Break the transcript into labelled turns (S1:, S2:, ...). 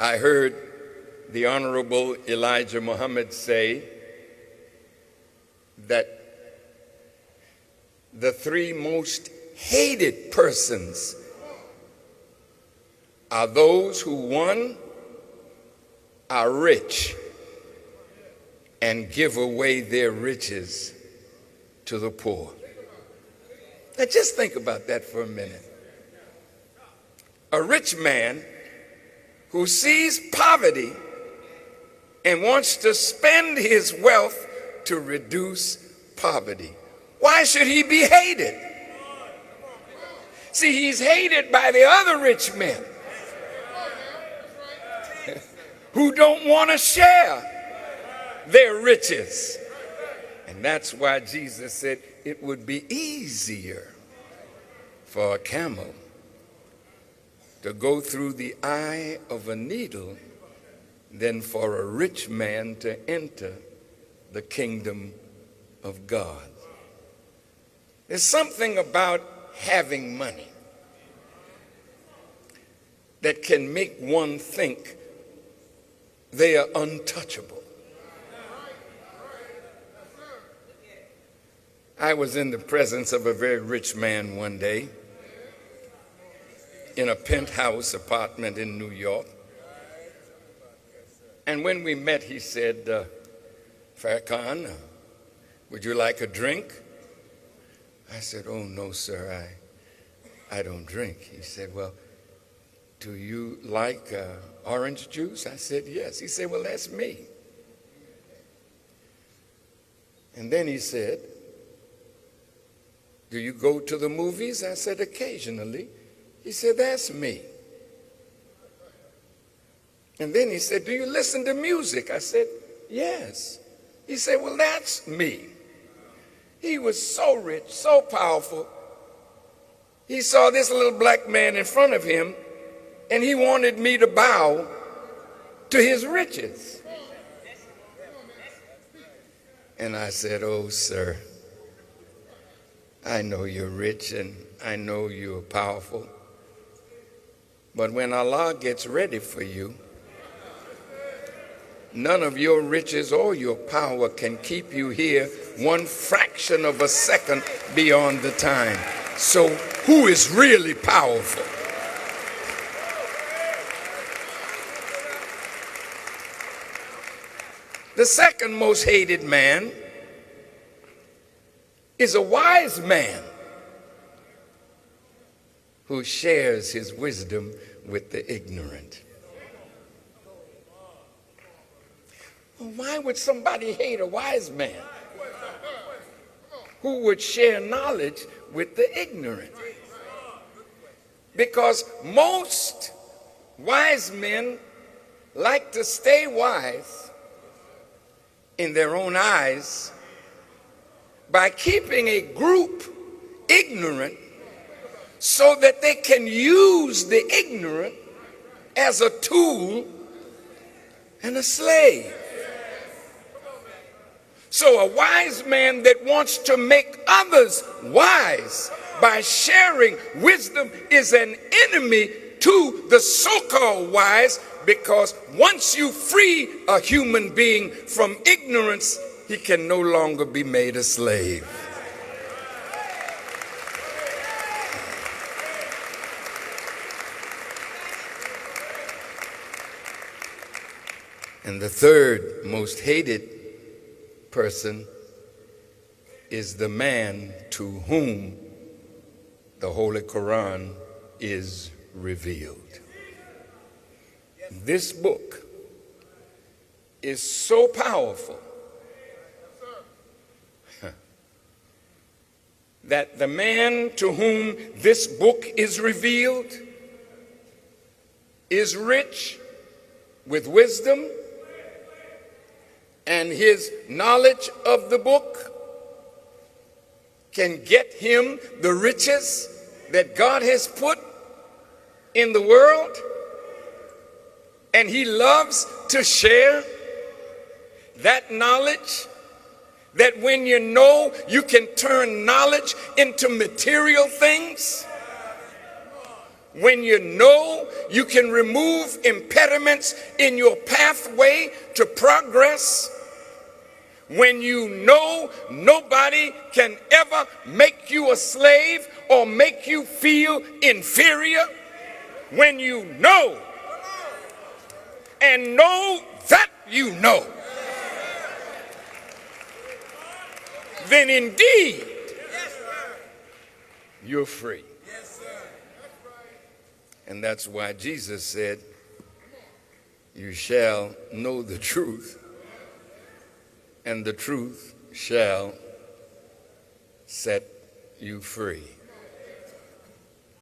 S1: I heard the Honorable Elijah Muhammad say that the three most hated persons are those who, one, are rich and give away their riches to the poor. Now just think about that for a minute. A rich man who sees poverty and wants to spend his wealth to reduce poverty. Why should he be hated? See, he's hated by the other rich men who don't want to share their riches. And that's why Jesus said it would be easier for a camel to go through the eye of a needle than for a rich man to enter the kingdom of God. There's something about having money that can make one think they are untouchable. I was in the presence of a very rich man one day in a penthouse apartment in New York. And when we met, he said, Farrakhan, would you like a drink? I said, oh, no, sir, I don't drink. He said, well, do you like orange juice? I said, yes. He said, well, that's me. And then he said, do you go to the movies? I said, occasionally. He said, that's me. And then he said, do you listen to music? I said, yes. He said, well, that's me. He was so rich, so powerful. He saw this little black man in front of him, and he wanted me to bow to his riches. And I said, oh, sir, I know you're rich and I know you're powerful. But when Allah gets ready for you, none of your riches or your power can keep you here one fraction of a second beyond the time. So who is really powerful? The second most hated man is a wise man who shares his wisdom with the ignorant. Well, why would somebody hate a wise man who would share knowledge with the ignorant? Because most wise men like to stay wise in their own eyes by keeping a group ignorant so that they can use the ignorant as a tool and a slave. So a wise man that wants to make others wise by sharing wisdom is an enemy to the so-called wise, because once you free a human being from ignorance, he can no longer be made a slave. And the third most hated person is the man to whom the Holy Quran is revealed. This book is so powerful that the man to whom this book is revealed is rich with wisdom, and his knowledge of the book can get him the riches that God has put in the world, and he loves to share that knowledge, that when you know you can turn knowledge into material things, when you know you can remove impediments in your pathway to progress, when you know nobody can ever make you a slave or make you feel inferior, when you know and know that you know, then indeed you're free. And that's why Jesus said, you shall know the truth, and the truth shall set you free.